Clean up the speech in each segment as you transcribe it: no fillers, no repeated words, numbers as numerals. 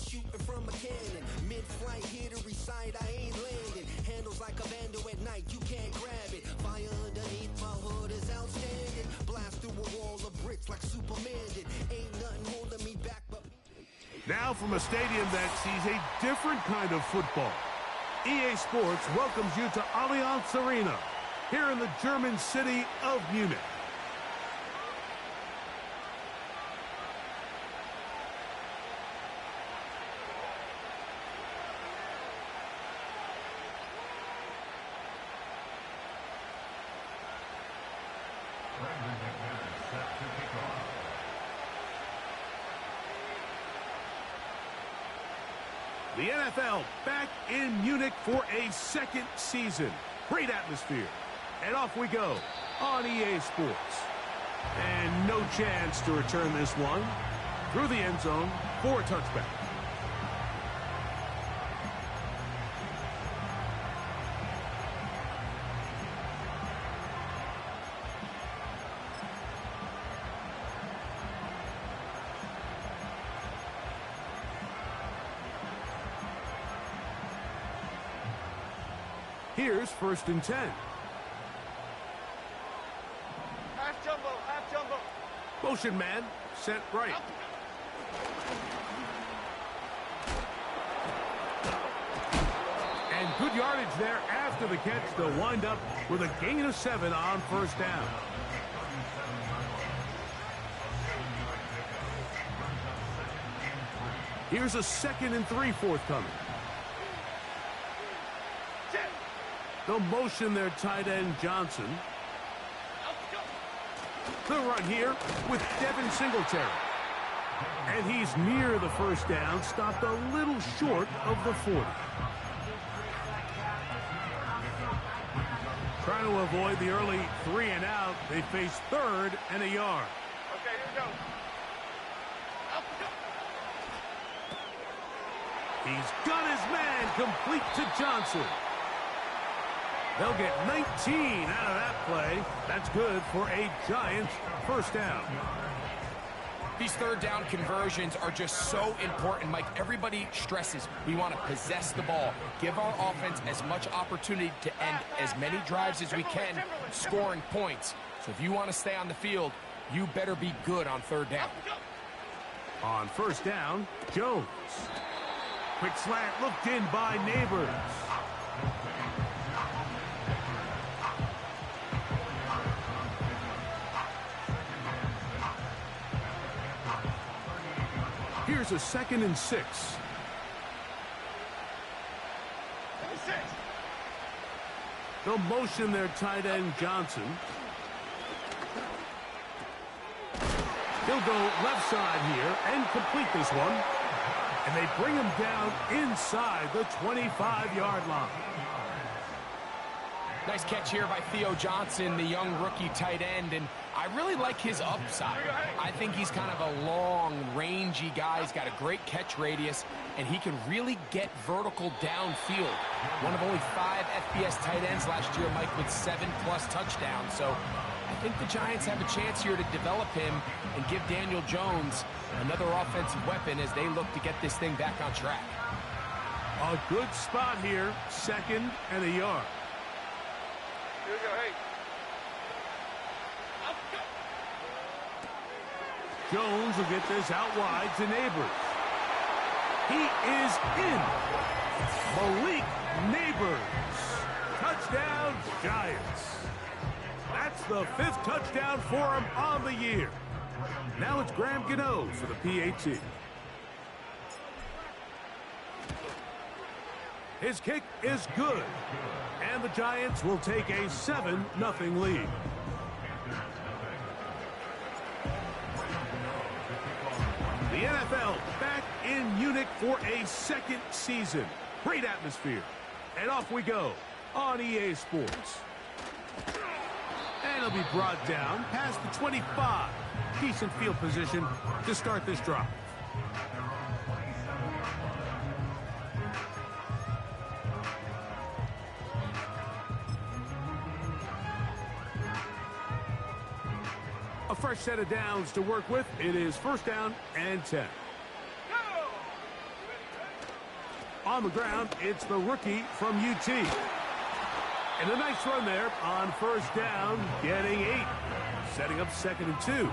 shooting from a cannon. Mid-flight, here to recite, I ain't landing. Handles like a vandal at night, you can't grab it. Fire underneath my hood is outstanding. Blast through a wall of bricks like Superman did. Ain't nothing holding me back but... Now from a stadium that sees a different kind of football, EA Sports welcomes you to Allianz Arena, here in the German city of Munich. The NFL back in Munich for a second season. Great atmosphere. And off we go on EA Sports. And no chance to return this one. Through the end zone for a touchback. Here's 1st and 10. Half jumbo, half jumbo. Motion man, set right. And good yardage there after the catch. They'll wind up with a gain of 7 on 1st down. Here's a 2nd and 3 forthcoming. They'll motion their tight end Johnson. The run here with Devin Singletary. And he's near the 1st down, stopped a little short of the 40. Trying to avoid the early 3 and out, they face 3rd and a yard. Okay, here we go. He's got his man complete to Johnson. They'll get 19 out of that play. That's good for a Giants 1st down. These 3rd down conversions are just so important, Mike. Everybody stresses we want to possess the ball, give our offense as much opportunity to end as many drives as we can, scoring points. So if you want to stay on the field, you better be good on 3rd down. On 1st down, Jones. Quick slant looked in by Neighbors. Here's a 2nd and 6. They'll motion their tight end Johnson. He'll go left side here and complete this one. And they bring him down inside the 25-yard line. Nice catch here by Theo Johnson, the young rookie tight end, and I really like his upside. I think he's kind of a long, rangy guy. He's got a great catch radius, and he can really get vertical downfield. One of only 5 FBS tight ends last year, Mike, with 7+ touchdowns. So I think the Giants have a chance here to develop him and give Daniel Jones another offensive weapon as they look to get this thing back on track. A good spot here, 2nd and a yard. Here we go, hey. Jones will get this out wide to Neighbors. He is in. Malik Neighbors. Touchdown, Giants. That's the 5th touchdown for him on the year. Now it's Graham Gano for the PAT. His kick is good. And the Giants will take a 7-0 lead. The NFL back in Munich for a second season. Great atmosphere. And off we go on EA Sports. And he'll be brought down past the 25. Decent field position to start this drive. A fresh set of downs to work with. It is 1st down and 10. Go! On the ground, it's the rookie from UT. And a nice run there on first down, getting 8. Setting up 2nd and 2.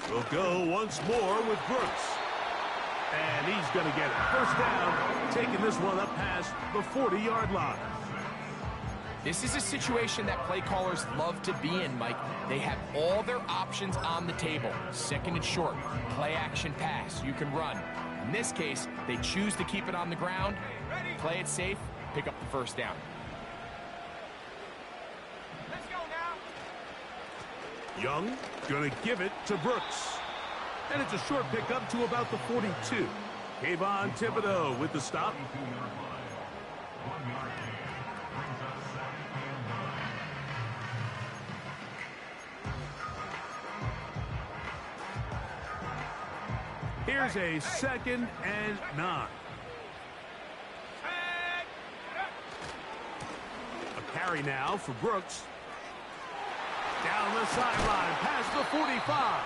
We'll go once more with Brooks. And he's going to get it. First down, taking this one up past the 40-yard line. This is a situation that play callers love to be in, Mike. They have all their options on the table. 2nd and short, play action pass, you can run. In this case, they choose to keep it on the ground, play it safe, pick up the first down. Let's go now. Young going to give it to Brooks. And it's a short pickup to about the 42. Kayvon Thibodeau with the stop. Here's a 2nd and 9. A carry now for Brooks. Down the sideline, past the 45.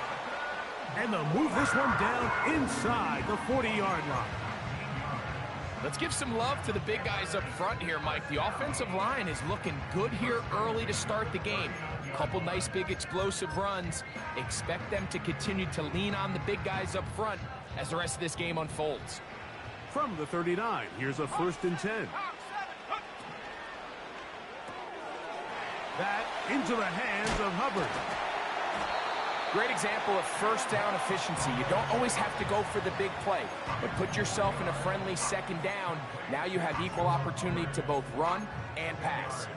And they'll move this one down inside the 40-yard line. Let's give some love to the big guys up front here, Mike. The offensive line is looking good here early to start the game. A couple nice big explosive runs. Expect them to continue to lean on the big guys up front as the rest of this game unfolds. From the 39, here's a 1st and 10. That into the hands of Hubbard. Great example of first down efficiency. You don't always have to go for the big play, but put yourself in a friendly 2nd down. Now you have equal opportunity to both run and pass.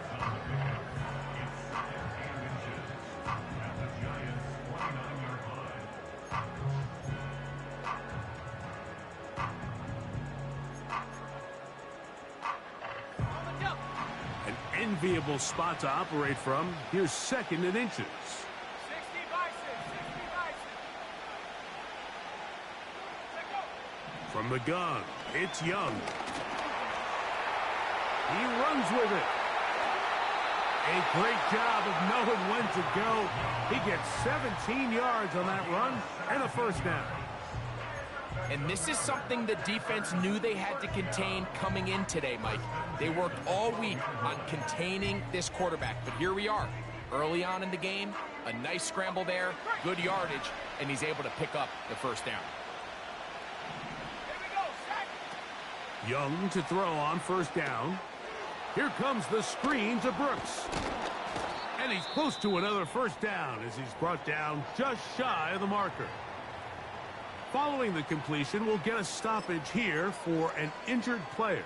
An enviable spot to operate from. Here's 2nd and inches. From the gun, it's Young. He runs with it. A great job of knowing when to go. He gets 17 yards on that run and a first down. And this is something the defense knew they had to contain coming in today, Mike. They worked all week on containing this quarterback, but here we are. Early on in the game, a nice scramble there, good yardage, and he's able to pick up the first down. Young to throw on first down. Here comes the screen to Brooks. And he's close to another first down as he's brought down just shy of the marker. Following the completion, we'll get a stoppage here for an injured player.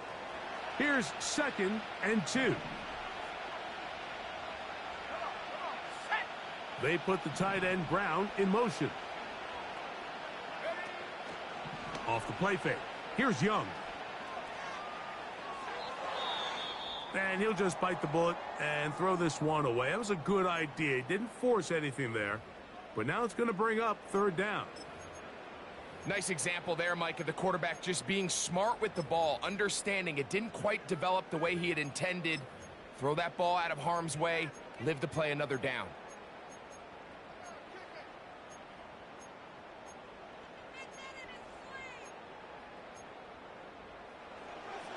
Here's 2nd and 2. They put the tight end Brown in motion. Off the play fake. Here's Young. And he'll just bite the bullet and throw this one away. That was a good idea. He didn't force anything there. But now it's going to bring up 3rd down. Nice example there, Mike, of the quarterback just being smart with the ball, understanding it didn't quite develop the way he had intended. Throw that ball out of harm's way, live to play another down.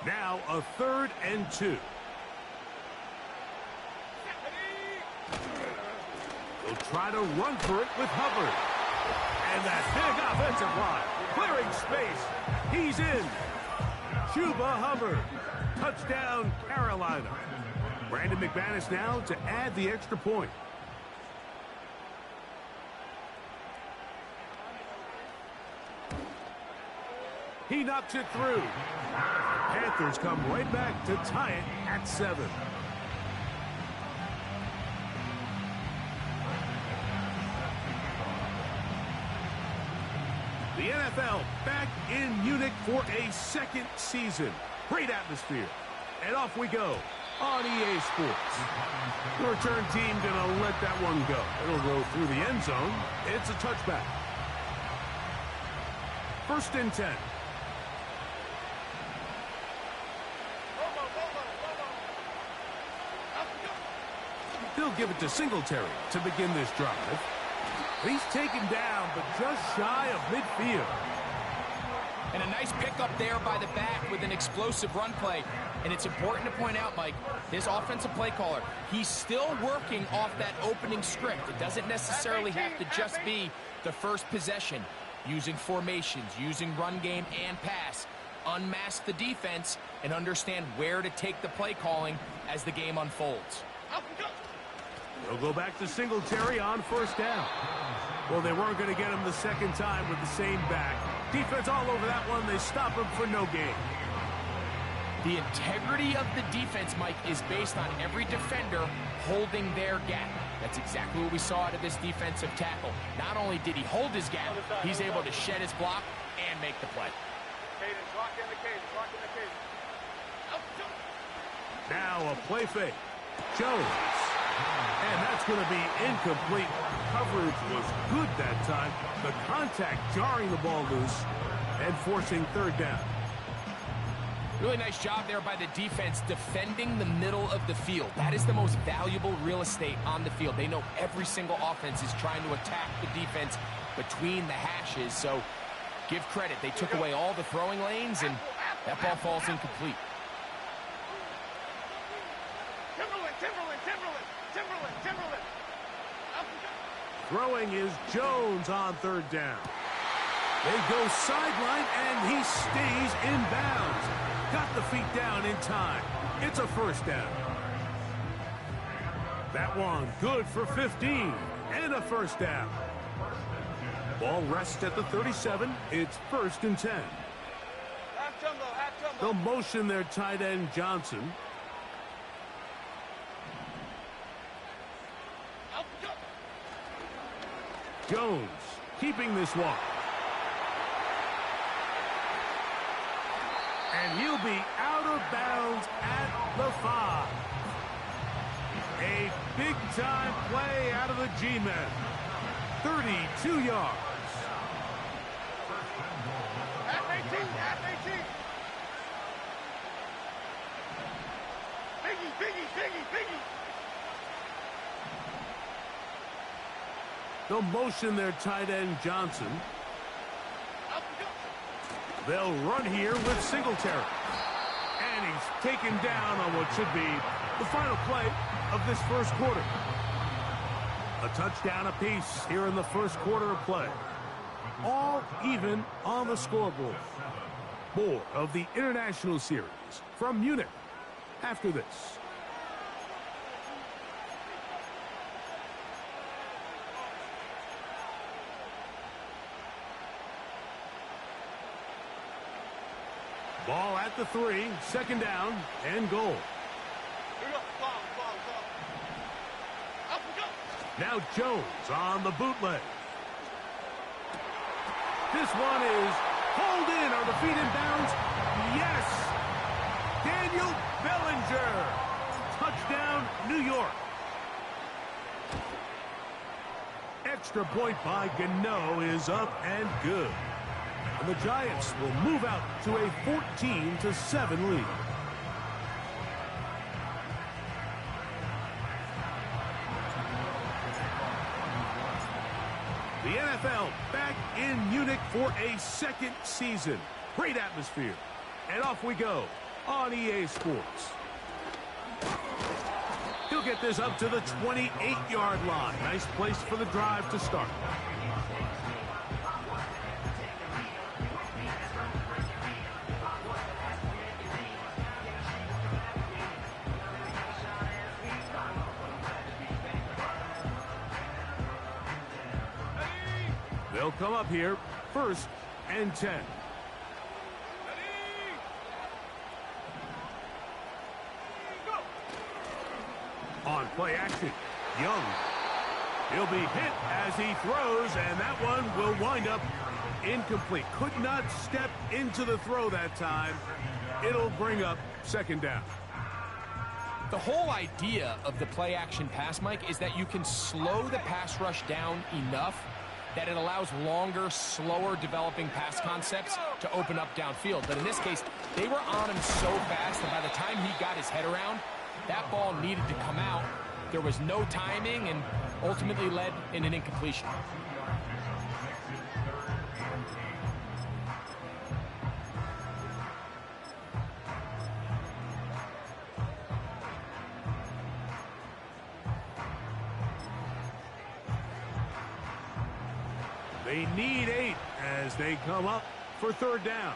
Now a 3rd and 2. They'll try to run for it with Hubbard. And that big offensive line, clearing space. He's in. Chuba Hubbard. Touchdown, Carolina. Brandon McManus now to add the extra point. He knocks it through. Panthers come right back to tie it at 7. The NFL back in Munich for a 2nd season. Great atmosphere. And off we go on EA Sports. The return team going to let that one go. It'll go through the end zone. It's a touchback. 1st and 10. They'll give it to Singletary to begin this drive. He's taken down, but just shy of midfield. And a nice pickup there by the back with an explosive run play. And it's important to point out, Mike, this offensive play caller, he's still working off that opening script. It doesn't necessarily have to just be the first possession. Using formations, using run game and pass. Unmask the defense and understand where to take the play calling as the game unfolds. They'll go back to Singletary on first down. Well, they weren't going to get him the second time with the same back. Defense all over that one. They stop him for no gain. The integrity of the defense, Mike, is based on every defender holding their gap. That's exactly what we saw out of this defensive tackle. Not only did he hold his gap, he's able to shed his block and make the play. Cadence, lock in the cadence, lock in the cadence. Now a play fake. Jones. And that's going to be incomplete. Coverage was good that time. The contact jarring the ball loose and forcing third down. Really nice job there by the defense defending the middle of the field. That is the most valuable real estate on the field. They know every single offense is trying to attack the defense between the hashes. So give credit. They took away all the throwing lanes, and that ball falls incomplete. Timberland. Throwing is Jones on third down. They go sideline, and he stays in bounds. Got the feet down in time. It's a first down. That one good for 15 and a first down. Ball rests at the 37. It's 1st and 10. Half jumbo. They'll motion their tight end Johnson. Jones keeping this one. And he'll be out of bounds at the 5. A big-time play out of the G-men. 32 yards. Half 18. Biggie. They'll motion their tight end Johnson. They'll run here with Singletary. And he's taken down on what should be the final play of this first quarter. A touchdown apiece here in the first quarter of play. All even on the scoreboard. More of the International Series from Munich after this. Ball at the 3, second down, and goal. Now Jones on the bootleg. This one is pulled in. Are the feet in bounds? Yes! Daniel Bellinger. Touchdown, New York. Extra point by Gano is up and good. And the Giants will move out to a 14-7 lead. The NFL back in Munich for a second season. Great atmosphere. And off we go on EA Sports. He'll get this up to the 28-yard line. Nice place for the drive to start. They'll come up here, 1st and 10. On play action, Young. He'll be hit as he throws, and that one will wind up incomplete. Could not step into the throw that time. It'll bring up second down. The whole idea of the play action pass, Mike, is that you can slow the pass rush down enough that it allows longer, slower developing pass concepts to open up downfield. But in this case, they were on him so fast that by the time he got his head around, that ball needed to come out There was no timing and ultimately led in an incompletion. They need 8 as they come up for third down.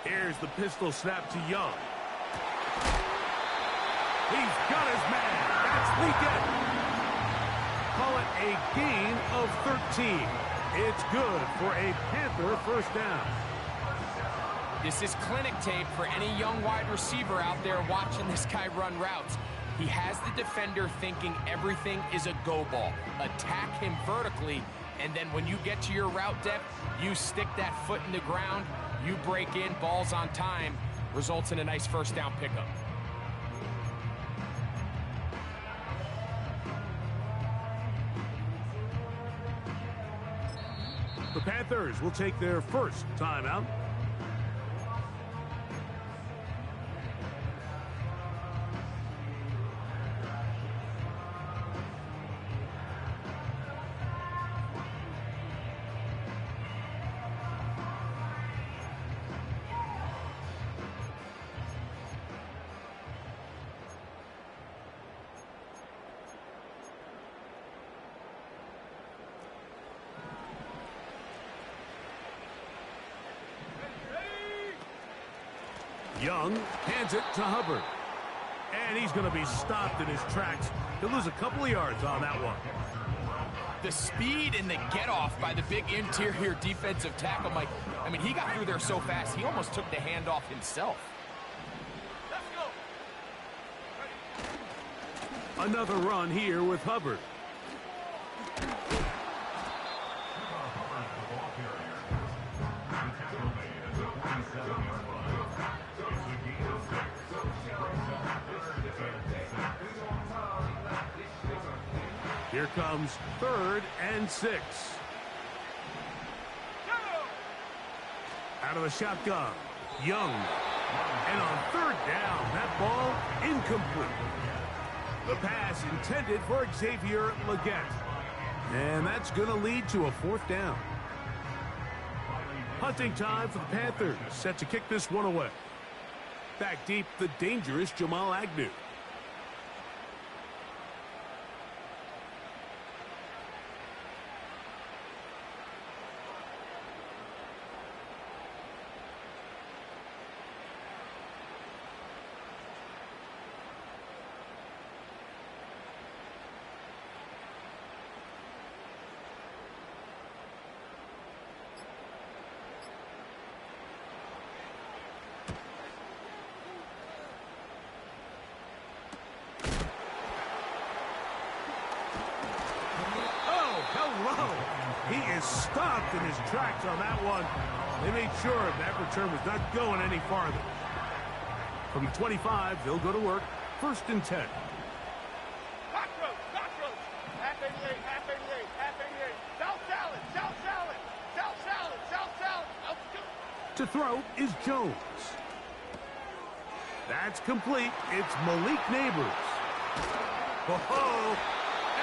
Here's the pistol snap to Young. He's got his man. That's weekend. Call it a gain of 13. It's good for a Panther first down. This is clinic tape for any young wide receiver out there watching this guy run routes. He has the defender thinking everything is a go ball. Attack him vertically, and then when you get to your route depth, you stick that foot in the ground, you break in, balls on time, results in a nice first down pickup. The Panthers will take their first timeout. Young hands it to Hubbard. And he's going to be stopped in his tracks. He'll lose a couple of yards on that one. The speed and the get-off by the big interior defensive tackle, Mike. I mean, he got through there so fast, he almost took the handoff himself. Let's go. Another run here with Hubbard. Here comes 3rd and 6. Out of the shotgun, Young. And on 3rd down, that ball incomplete. The pass intended for Xavier Legette. And that's going to lead to a 4th down. Hunting time for the Panthers, set to kick this one away. Back deep, the dangerous Jamal Agnew. He is stopped in his tracks on that one. They made sure that return was not going any farther. From the 25, they'll go to work. 1st and 10. Cockroach, cockroach. Half 88, half 88, half 88. South salad, south salad, south salad, south salad. Let's go. To throw is Jones. That's complete. It's Malik Neighbors. Oh,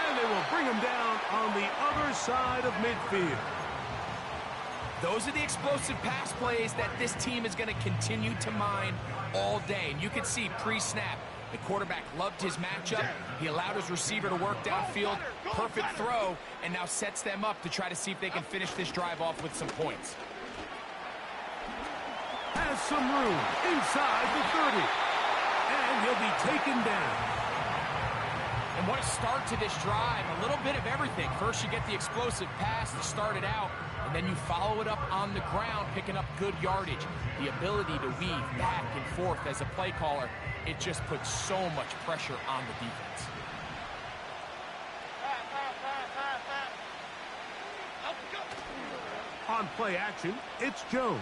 and they will bring him down on the other side of midfield. Those are the explosive pass plays that this team is going to continue to mine all day. And you can see pre-snap, the quarterback loved his matchup. He allowed his receiver to work downfield. Perfect throw, and now sets them up to try to see if they can finish this drive off with some points. Has some room inside the 30. And he'll be taken down. And what a start to this drive. A little bit of everything. First, you get the explosive pass to start it out, and then you follow it up on the ground, picking up good yardage. The ability to weave back and forth as a play caller, it just puts so much pressure on the defense. On play action, it's Jones.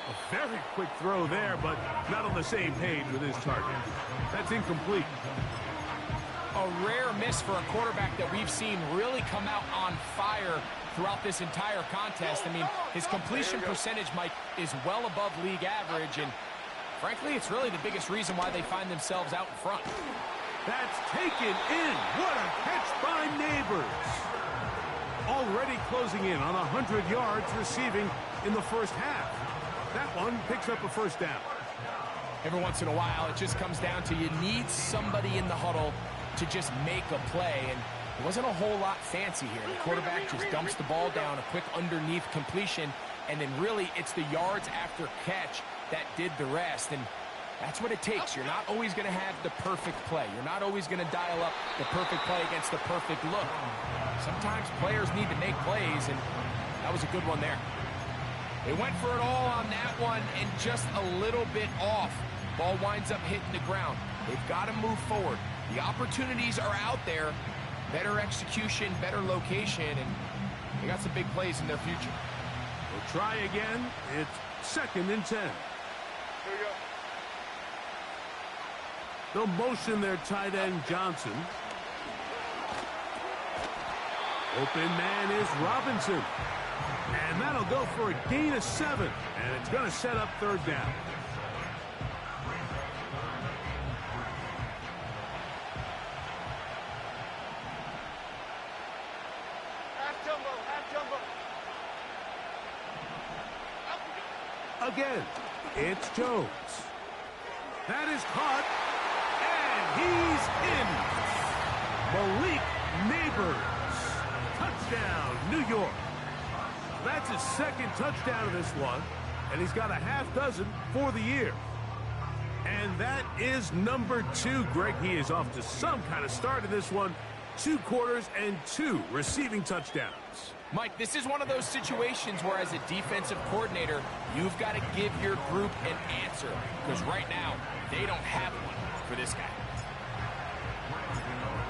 A very quick throw there, but not on the same page with his target. That's incomplete. a rare miss for a quarterback that we've seen really come out on fire throughout this entire contest. I mean, his completion percentage, Mike, is well above league average, and frankly, it's really the biggest reason why they find themselves out in front. That's taken in. What a catch by Neighbors. Already closing in on 100 yards receiving in the first half. That one picks up a first down. Every once in a while, it just comes down to you need somebody in the huddle to just make a play, and it wasn't a whole lot fancy here. The quarterback just dumps the ball down, a quick underneath completion, and then really it's the yards after catch that did the rest, and that's what it takes. You're not always going to have the perfect play. You're not always going to dial up the perfect play against the perfect look. Sometimes players need to make plays, and that was a good one there. They went for it all on that one and just a little bit off. Ball winds up hitting the ground. They've got to move forward. The opportunities are out there. Better execution, better location, and they got some big plays in their future. We'll try again. It's 2nd and 10. They'll motion their tight end Johnson. Open man is Robinson. And that'll go for a gain of 7. And it's going to set up 3rd down. Half jumbo. Again, it's Jones. That is caught. And he's in. Malik Neighbors. Touchdown, New York. That's his 2nd touchdown of this one, and he's got a half dozen for the year. And that is number 2, Greg. He is off to some kind of start in this one. 2 quarters and 2 receiving touchdowns. Mike, this is one of those situations where as a defensive coordinator, you've got to give your group an answer, because right now, they don't have one for this guy.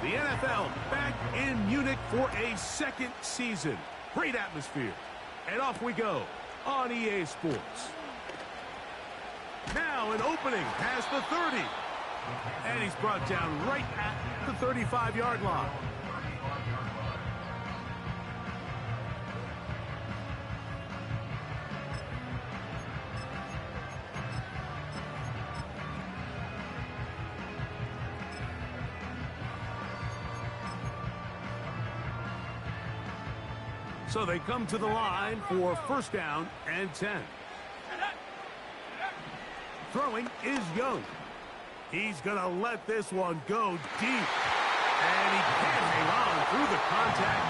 The NFL back in Munich for a 2nd season. Great atmosphere. And off we go on EA Sports. Now an opening past the 30. And he's brought down right at the 35-yard line. So they come to the line for 1st down and 10. Throwing is Young. He's going to let this one go deep. And he can't hang on through the contact.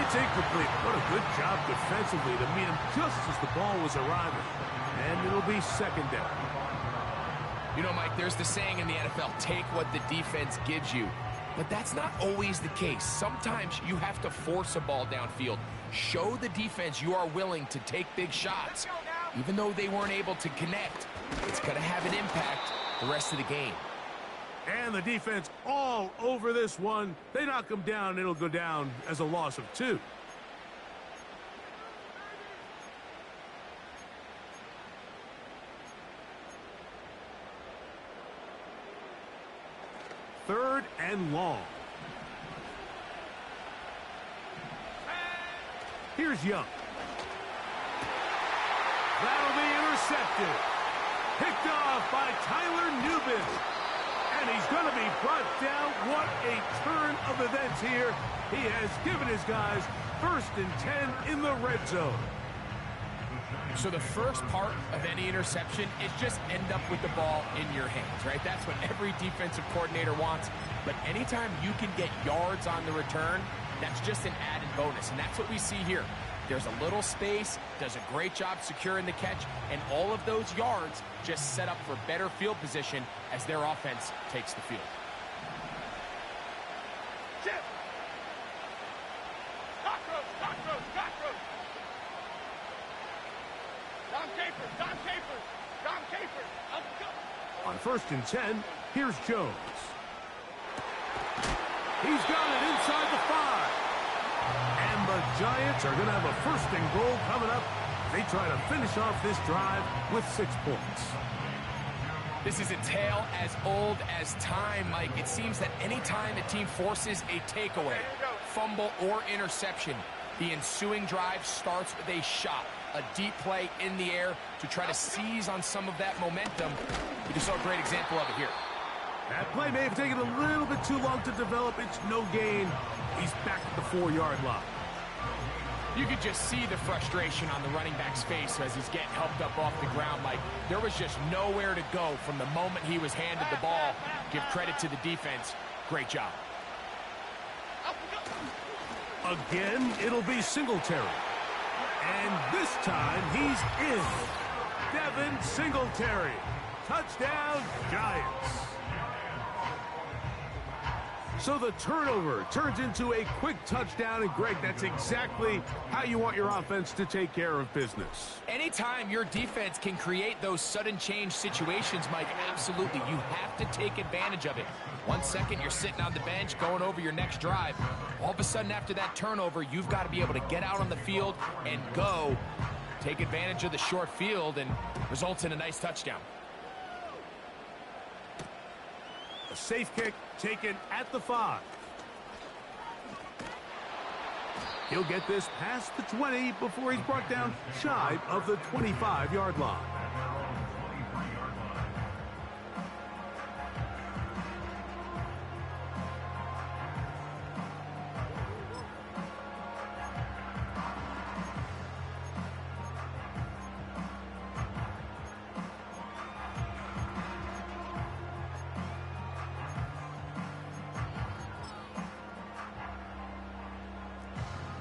It's incomplete. What a good job defensively to meet him just as the ball was arriving. And it'll be 2nd down. You know, Mike, there's the saying in the NFL, take what the defense gives you. But that's not always the case. Sometimes you have to force a ball downfield. Show the defense you are willing to take big shots. Even though they weren't able to connect, it's going to have an impact the rest of the game. And the defense all over this one. They knock him down. It'll go down as a loss of 2. Third and long. Here's Young. That'll be intercepted. Picked off by Tyler Nubin. And he's going to be brought down. What a turn of events here. He has given his guys 1st and 10 in the red zone. So the first part of any interception is just end up with the ball in your hands, right? That's what every defensive coordinator wants. But anytime you can get yards on the return, that's just an added bonus. And that's what we see here. There's a little space, does a great job securing the catch, and all of those yards just set up for better field position as their offense takes the field. On 1st and 10, here's Jones. He's got it inside the 5. And the Giants are going to have a 1st and goal coming up. They try to finish off this drive with 6 points. This is a tale as old as time, Mike. It seems that anytime a team forces a takeaway, fumble, or interception, the ensuing drive starts with a shot, a deep play in the air to try to seize on some of that momentum. We just saw a great example of it here. That play may have taken a little bit too long to develop. It's no gain. He's back at the 4-yard line. You could just see the frustration on the running back's face as he's getting helped up off the ground. Like, there was just nowhere to go from the moment he was handed the ball. Give credit to the defense. Great job. Again, it'll be Singletary. And this time, he's in. Devin Singletary. Touchdown, Giants. So the turnover turns into a quick touchdown, and Greg, that's exactly how you want your offense to take care of business. Anytime your defense can create those sudden change situations, Mike, absolutely, you have to take advantage of it. 1 second, you're sitting on the bench, going over your next drive. All of a sudden, after that turnover, you've got to be able to get out on the field and go. Take advantage of the short field, and results in a nice touchdown. A safe kick taken at the 5. He'll get this past the 20 before he's brought down shy of the 25-yard line.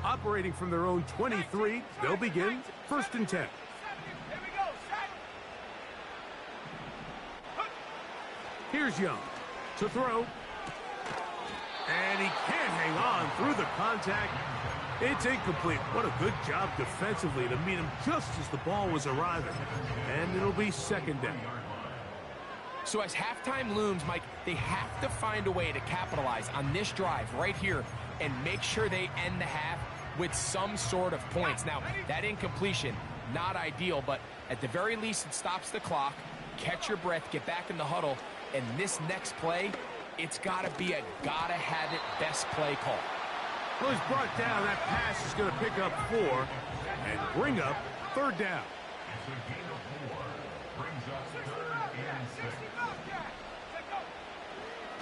Operating from their own 23, they'll begin 1st and 10. Here's Young to throw. And he can't hang on through the contact. It's incomplete. What a good job defensively to meet him just as the ball was arriving. And it'll be 2nd down. So as halftime looms, Mike, they have to find a way to capitalize on this drive right here and make sure they end the half with some sort of points. Now, that incompletion, not ideal, but at the very least, it stops the clock. Catch your breath, get back in the huddle, and this next play, it's got to be a gotta-have-it best play call. Well, he's brought down. That pass is going to pick up 4 and bring up 3rd down.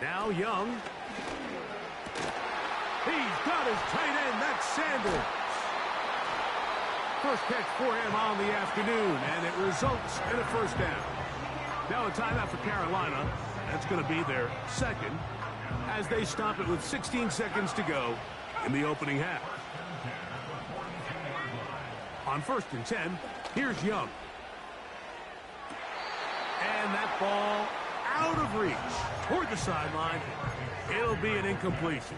Now Young. He's got his tight end. That's Sanders. First catch for him on the afternoon, and it results in a 1st down. Now a timeout for Carolina. That's going to be their 2nd as they stop it with 16 seconds to go in the opening half. On 1st and 10, here's Young. And that ball out of reach toward the sideline. It'll be an incompletion.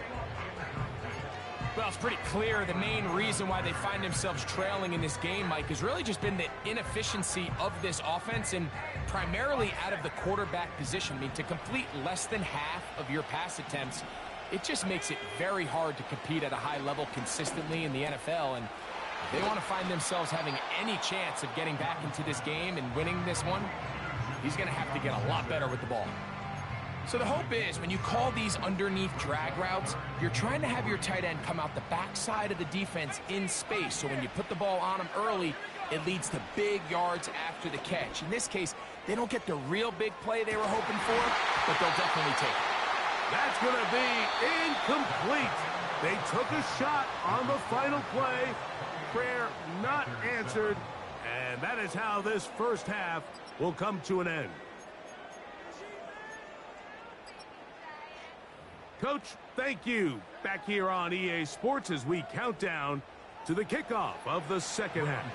Well, it's pretty clear the main reason why they find themselves trailing in this game, Mike, has really just been the inefficiency of this offense and primarily out of the quarterback position. I mean, to complete less than half of your pass attempts, it just makes it very hard to compete at a high level consistently in the NFL. And if they want to find themselves having any chance of getting back into this game and winning this one, he's going to have to get a lot better with the ball. So the hope is when you call these underneath drag routes, you're trying to have your tight end come out the backside of the defense in space. So when you put the ball on him early, it leads to big yards after the catch. In this case, they don't get the real big play they were hoping for, but they'll definitely take it. That's going to be incomplete. They took a shot on the final play. Prayer not answered. And that is how this 1st half will come to an end. Coach, thank you. Back here on EA Sports as we count down to the kickoff of the 2nd half.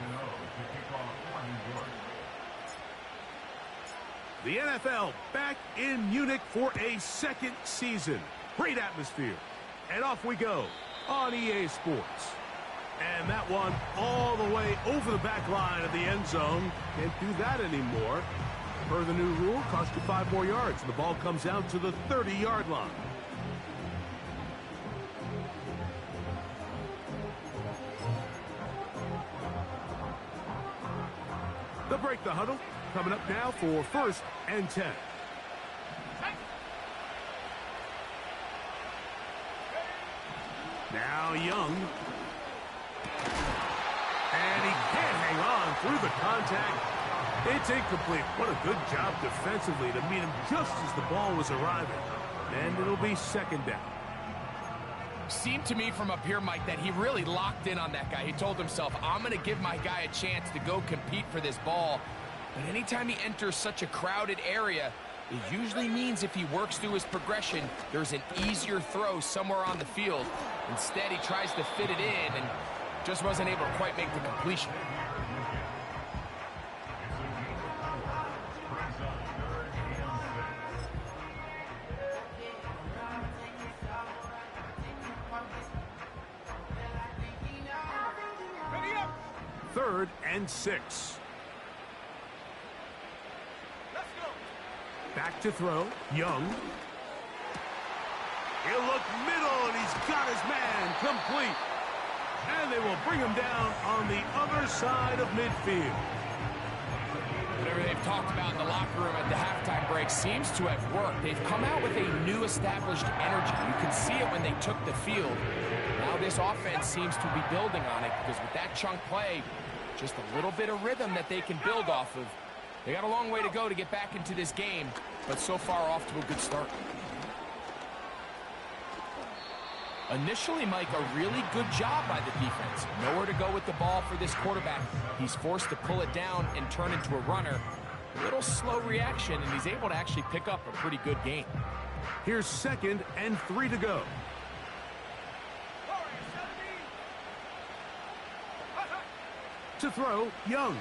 The NFL back in Munich for a 2nd season. Great atmosphere. And off we go on EA Sports. And that one all the way over the back line of the end zone. Can't do that anymore. Per the new rule, cost you 5 more yards. The ball comes out to the 30-yard line. They'll break the huddle. coming up now for 1st and 10. Now Young. And he can't hang on through the contact. It's incomplete. What a good job defensively to meet him just as the ball was arriving. And it'll be 2nd down. Seemed to me from up here, Mike, that he really locked in on that guy. He told himself, I'm going to give my guy a chance to go compete for this ball. But anytime he enters such a crowded area, it usually means if he works through his progression, there's an easier throw somewhere on the field. Instead, he tries to fit it in and just wasn't able to quite make the completion. Ready up. 3rd and 6. Let's go. Back to throw. Young. He'll look middle, and he's got his man complete. And they will bring him down on the other side of midfield. Whatever they've talked about in the locker room at the halftime break seems to have worked. They've come out with a new established energy. You can see it when they took the field. Now this offense seems to be building on it because with that chunk play, just a little bit of rhythm that they can build off of. They got a long way to go to get back into this game, but so far off to a good start. Initially, Mike, a really good job by the defense. Nowhere to go with the ball for this quarterback. He's forced to pull it down and turn into a runner. A little slow reaction, and he's able to actually pick up a pretty good game. Here's 2nd and 3 to go. To throw, Young.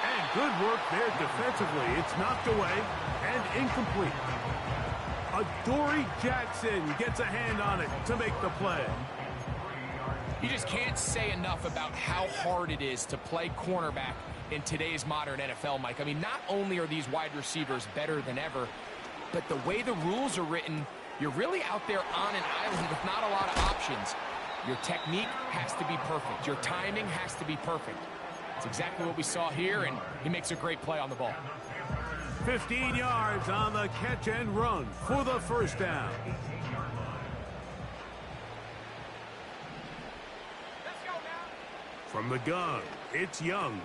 And good work there defensively. It's knocked away and incomplete. Adoree Jackson gets a hand on it to make the play. You just can't say enough about how hard it is to play cornerback in today's modern NFL, Mike. I mean, not only are these wide receivers better than ever, but the way the rules are written, you're really out there on an island with not a lot of options. Your technique has to be perfect. Your timing has to be perfect. It's exactly what we saw here, and he makes a great play on the ball. 15 yards on the catch and run for the 1st down. Let's go now. From the gun, it's Young.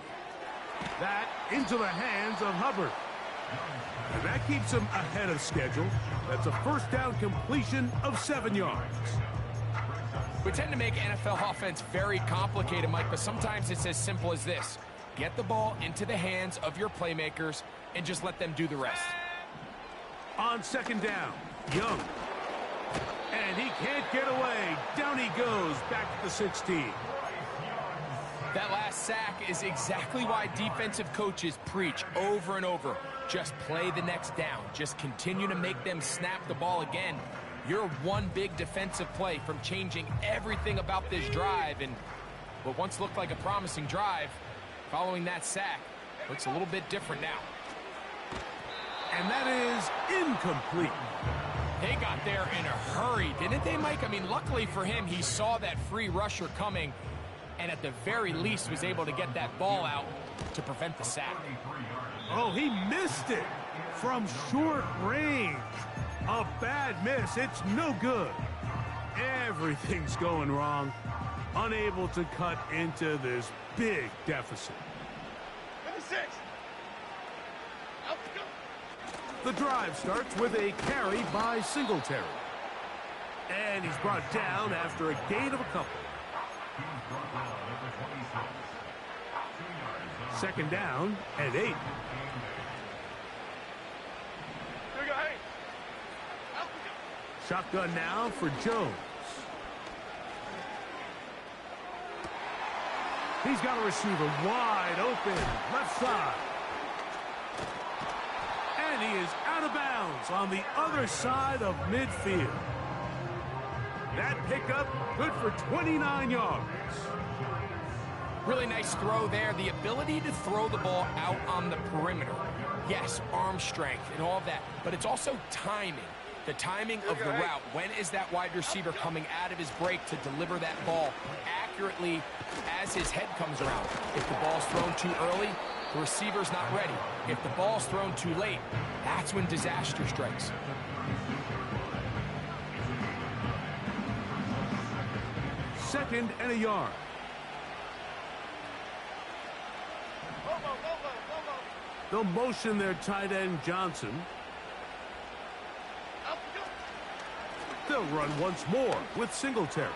That into the hands of Hubbard. And that keeps him ahead of schedule. That's a 1st down completion of 7 yards. We tend to make NFL offense very complicated, Mike, but sometimes it's as simple as this. Get the ball into the hands of your playmakers and just let them do the rest. On 2nd down, Young. And he can't get away. Down he goes back to the 16. That last sack is exactly why defensive coaches preach over and over. Just play the next down. Just continue to make them snap the ball again. You're one big defensive play from changing everything about this drive, and what once looked like a promising drive, following that sack, looks a little bit different now. And that is incomplete. They got there in a hurry, didn't they, Mike? I mean, luckily for him, he saw that free rusher coming, and at the very least was able to get that ball out to prevent the sack. Oh, he missed it from short range. A bad miss. It's no good. Everything's going wrong. Unable to cut into this big deficit. 56. Up we go. The drive starts with a carry by Singletary. And he's brought down after a gain of a couple. 2nd down and 8. Here we go, hey. Up we go. Shotgun now for Jones. He's got a receiver wide open, left side. And he is out of bounds on the other side of midfield. That pickup good for 29 yards. Really nice throw there. The ability to throw the ball out on the perimeter. Yes, arm strength and all of that, but it's also timing. The timing of the route. When is that wide receiver coming out of his break to deliver that ball accurately as his head comes around? If the ball's thrown too early, The receiver's not ready. If the ball's thrown too late, that's when disaster strikes. Second and a yard. They'll motion their tight end Johnson. They'll run once more with Singletary.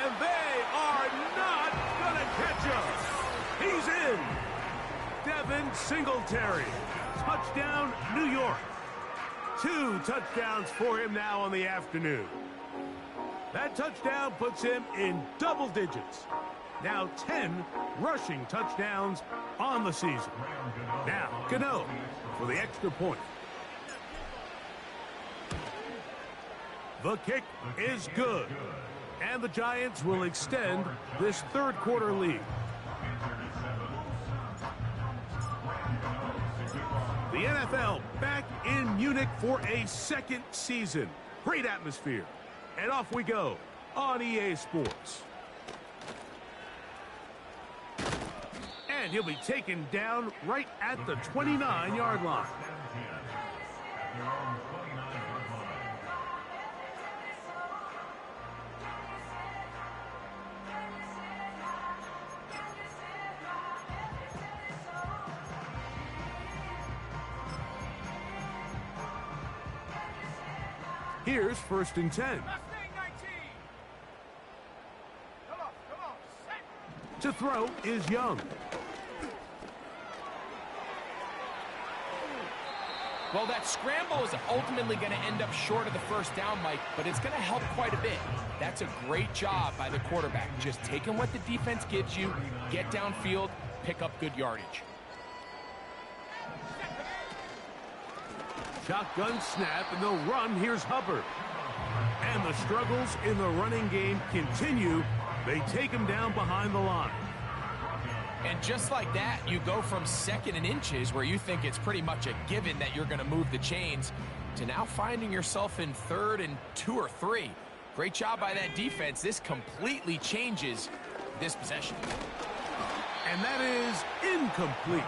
And they are not going to catch him. He's in. Devin Singletary. Touchdown, New York. 2 touchdowns for him now on the afternoon. That touchdown puts him in double digits. Now 10 rushing touchdowns on the season. Now, Cano for the extra point. The kick is good. And the Giants will extend this third quarter lead. The NFL back in Munich for a second season. Great atmosphere. And off we go on EA Sports. And he'll be taken down right at the 29-yard line. Here's 1st and 10. To throw is Young. Well, that scramble is ultimately going to end up short of the first down, Mike, but it's going to help quite a bit. That's a great job by the quarterback. Just taking what the defense gives you, get downfield, pick up good yardage. Shotgun snap, and they'll run. Here's Hubbard. And the struggles in the running game continue. They take him down behind the line. And just like that, you go from 2nd and inches, where you think it's pretty much a given that you're going to move the chains, to now finding yourself in 3rd and 2 or 3. Great job by that defense. This completely changes this possession. And that is incomplete.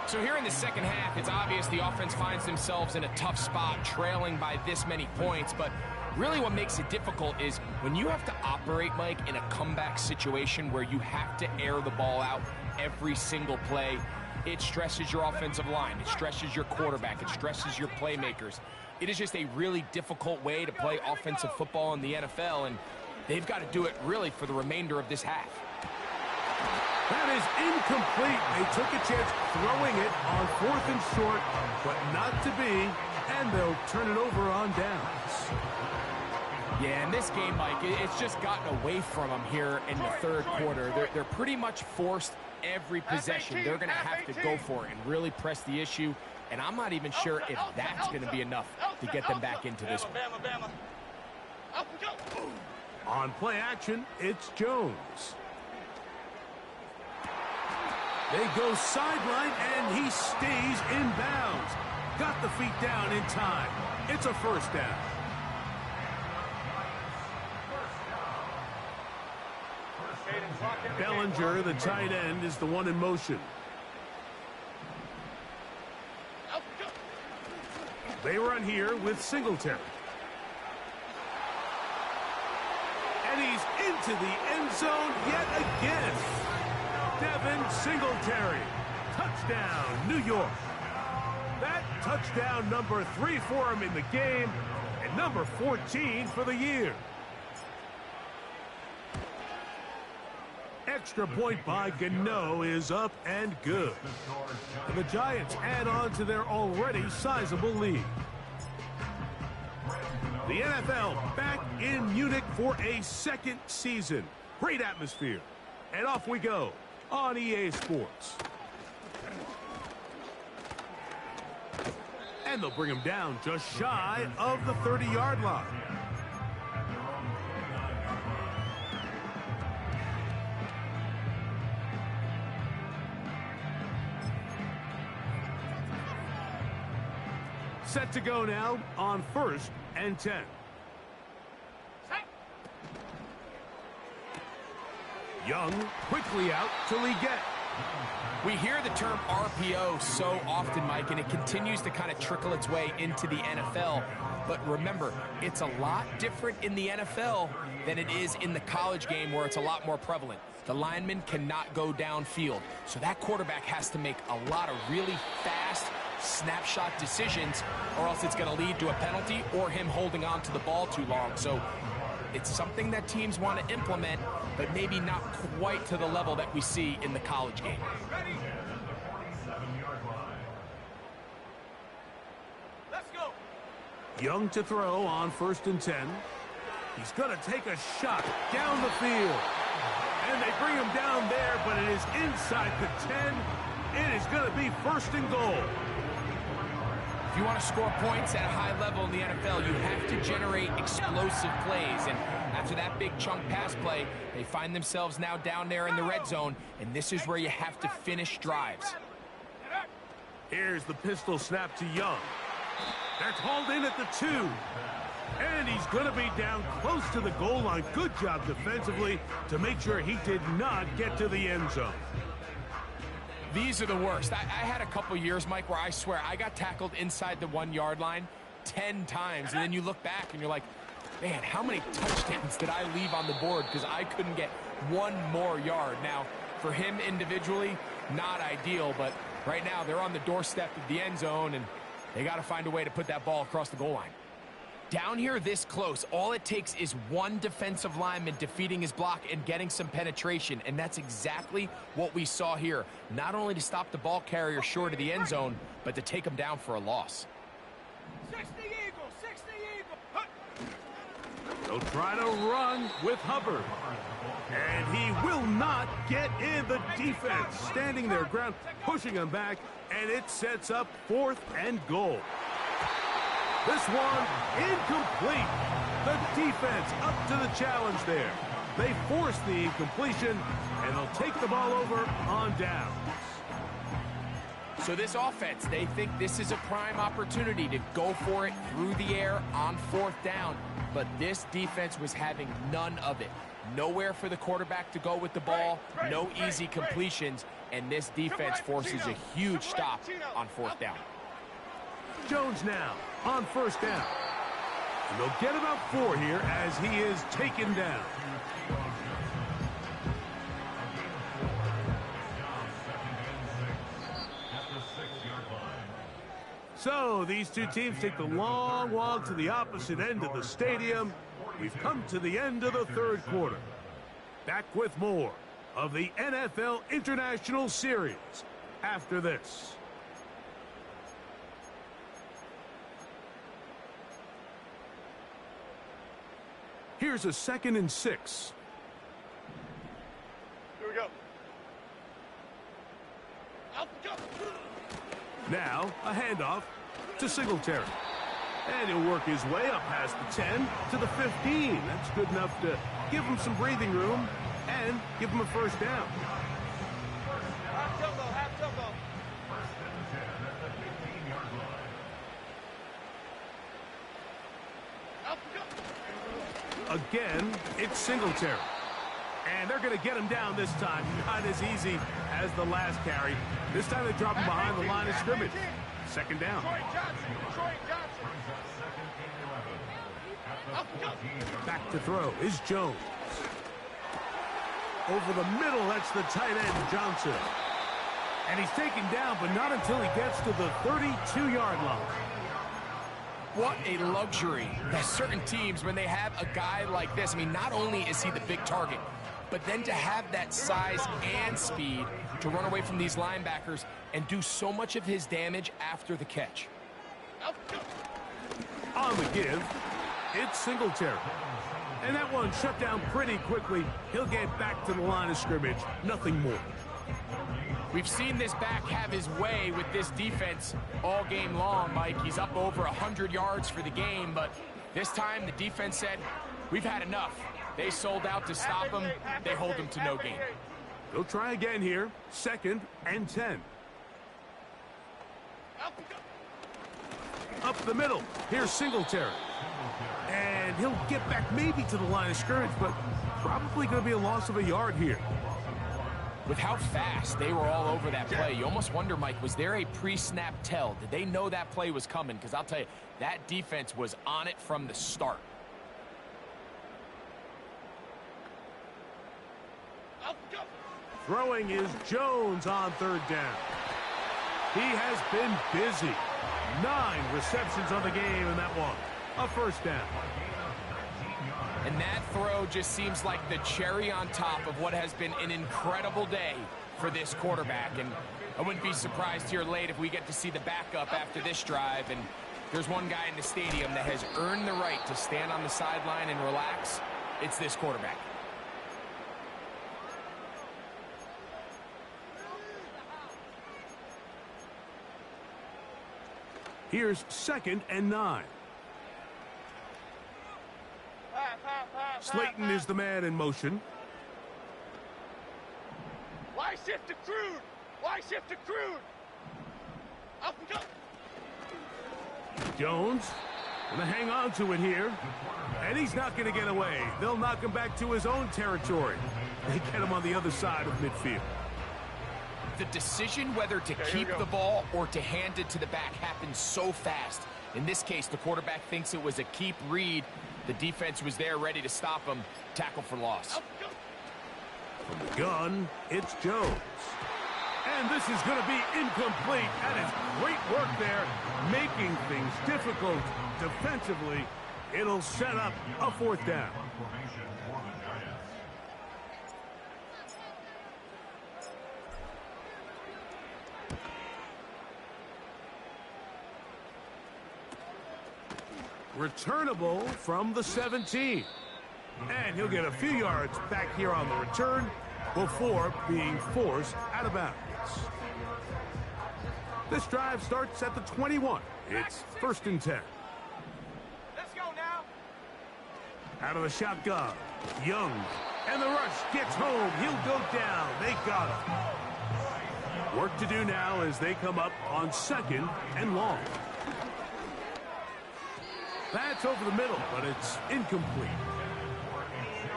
So here in the second half, it's obvious the offense finds themselves in a tough spot, trailing by this many points. But really what makes it difficult is when you have to operate, Mike, in a comeback situation where you have to air the ball out every single play, it stresses your offensive line. It stresses your quarterback. It stresses your playmakers. It is just a really difficult way to play offensive football in the NFL, and they've got to do it really for the remainder of this half. That is incomplete. They took a chance throwing it on 4th and short, but not to be, and they'll turn it over on downs. Yeah, in this game, Mike, it's just gotten away from them here in the 3rd quarter. They're pretty much forced every possession. They're going to have to go for it and really press the issue, and I'm not even sure if that's going to be enough to get them back into this one. On play action, it's Jones. They go sideline, and he stays in bounds. Got the feet down in time. It's a 1st down. Bellinger, the tight end, is the one in motion. They run here with Singletary. And he's into the end zone yet again. Devin Singletary. Touchdown, New York. That touchdown number 3 for him in the game, and number 14 for the year. Extra point by Gano is up and good. And the Giants add on to their already sizable lead. The NFL back in Munich for a second season. Great atmosphere. And off we go on EA Sports. And they'll bring him down just shy of the 30-yard line. Set to go now on 1st and 10. Young quickly out to Leggett. We hear the term RPO so often, Mike, and it continues to kind of trickle its way into the NFL. But remember, it's a lot different in the NFL than it is in the college game where it's a lot more prevalent. The lineman cannot go downfield, so that quarterback has to make a lot of really fast snapshot decisions, or else it's going to lead to a penalty or him holding on to the ball too long. So it's something that teams want to implement, but maybe not quite to the level that we see in the college game. Let's go. Young to throw on 1st and 10. He's going to take a shot down the field. And they bring him down there, but it is inside the 10. It is going to be 1st and goal. If you want to score points at a high level in the NFL, you have to generate explosive plays. And after that big chunk pass play, they find themselves now down there in the red zone, and this is where you have to finish drives. Here's the pistol snap to Young. They're called in at the 2. And he's going to be down close to the goal line. Good job defensively to make sure he did not get to the end zone. These are the worst. I had a couple years, Mike, where I swear I got tackled inside the 1-yard line 10 times. And then you look back and you're like, man, how many touchdowns did I leave on the board because I couldn't get one more yard? Now, for him individually, not ideal, but right now they're on the doorstep of the end zone, and they got to find a way to put that ball across the goal line. Down here this close, all it takes is one defensive lineman defeating his block and getting some penetration, and that's exactly what we saw here. Not only to stop the ball carrier short of the end zone, but to take him down for a loss. 60 Eagle, 60 Eagle. They'll try to run with Hubbard. And he will not get in. The defense standing their ground, pushing him back, and it sets up 4th and goal. This one incomplete. The defense up to the challenge there. They force the incompletion, and they'll take the ball over on downs. So this offense, they think this is a prime opportunity to go for it through the air on 4th down. But this defense was having none of it. Nowhere for the quarterback to go with the ball, no easy completions, and this defense forces a huge stop on 4th down. Jones now on 1st down. And they'll get about 4 here as he is taken down. So these two teams take the long walk to the opposite end of the stadium. We've come to the end of the 3rd quarter. Back with more of the NFL International Series after this. Here's a 2nd and 6. Here we go. Out, go. Now a handoff to Singletary. And he'll work his way up past the 10 to the 15. That's good enough to give him some breathing room and give him a 1st down. Half tempo, half tempo. Out, go. Again, it's Singletary. And they're going to get him down this time. Not as easy as the last carry. This time they drop him behind the line of scrimmage. 2nd down. Troy Johnson, Troy Johnson. Out, go. Back to throw is Jones. Over the middle, that's the tight end, Johnson. And he's taken down, but not until he gets to the 32-yard line. What a luxury that certain teams, when they have a guy like this, I mean, not only is he the big target, but then to have that size and speed to run away from these linebackers and do so much of his damage after the catch. Out, go. On the give, it's Singletary. And that one shut down pretty quickly. He'll get back to the line of scrimmage. Nothing more. We've seen this back have his way with this defense all game long, Mike. He's up over 100 yards for the game, but this time the defense said, we've had enough. They sold out to stop him. They hold him to no gain. They'll try again here. 2nd and 10. Out, go. Up the middle. Here's Singletary. And he'll get back maybe to the line of scrimmage, but probably going to be a loss of a yard here. With how fast they were all over that play, you almost wonder, Mike, was there a pre-snap tell? Did they know that play was coming? Because I'll tell you, that defense was on it from the start. Throwing is Jones on third down. He has been busy. 9 receptions on the game in that one. A first down. And that throw just seems like the cherry on top of what has been an incredible day for this quarterback. And I wouldn't be surprised here late if we get to see the backup after this drive. And there's one guy in the stadium that has earned the right to stand on the sideline and relax. It's this quarterback. Here's 2nd and 9. Slayton is the man in motion. Why shift to Crude? Why shift to Crude? Up and go. Jones gonna hang on to it here. And he's not gonna get away. They'll knock him back to his own territory. They get him on the other side of midfield. The decision whether to keep the ball or to hand it to the back happens so fast. In this case, the quarterback thinks it was a keep read. The defense was there ready to stop him. Tackle for loss. From the gun, it's Jones. And this is going to be incomplete. That is great work there, making things difficult defensively. It'll set up a 4th down. Returnable from the 17. And he'll get a few yards back here on the return before being forced out of bounds. This drive starts at the 21. It's 1st and 10. Let's go now. Out of the shotgun, Young. And the rush gets home. He'll go down. They got him. Work to do now as they come up on 2nd and long. That's over the middle, but it's incomplete.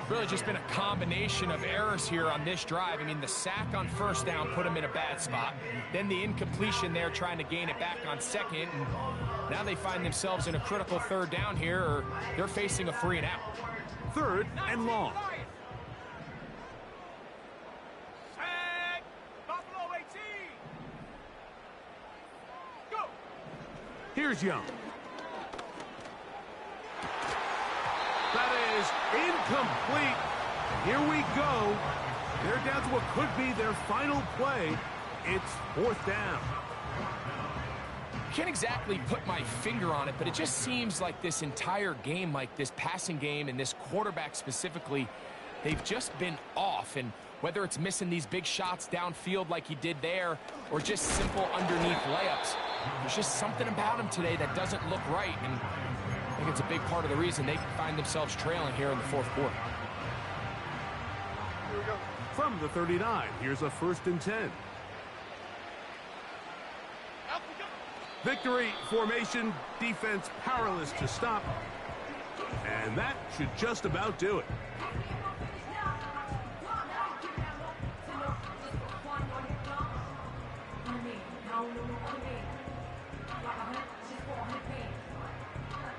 Really just been a combination of errors here on this drive. I mean, the sack on 1st down put him in a bad spot. Then the incompletion there trying to gain it back on 2nd. And now they find themselves in a critical 3rd down here, or they're facing a 3 and out. 3rd and long. Sack. Buffalo 18. Go. Here's Young. That is incomplete. Here we go. They're down to what could be their final play. It's 4th down. Can't exactly put my finger on it, but it just seems like this entire game, like this passing game and this quarterback specifically, they've just been off. And whether it's missing these big shots downfield like he did there or just simple underneath layups, there's just something about him today that doesn't look right. And I think it's a big part of the reason they find themselves trailing here in the 4th quarter. From the 39, here's a 1st and 10. Victory formation, defense powerless to stop. And that should just about do it.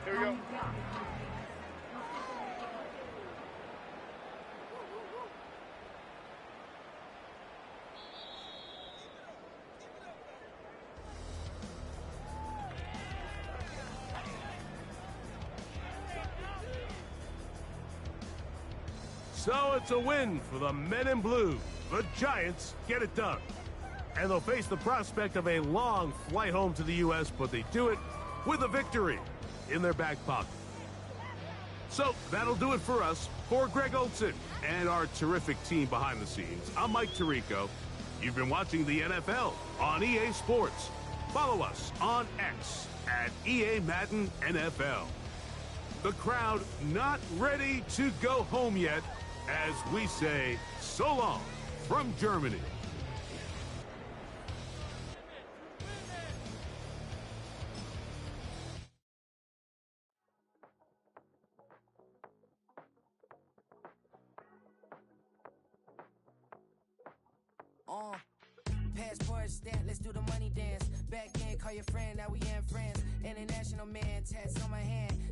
Here we go. So it's a win for the men in blue. The Giants get it done. And they'll face the prospect of a long flight home to the U.S., but they do it with a victory in their back pocket. So that'll do it for us. For Greg Olson and our terrific team behind the scenes, I'm Mike Tirico. You've been watching the NFL on EA Sports. Follow us on X at EA Madden NFL. The crowd not ready to go home yet as we say so long from Germany. Passport stamp, let's do the money dance. Back in, call your friend, now we in France. International man, tats on my hand.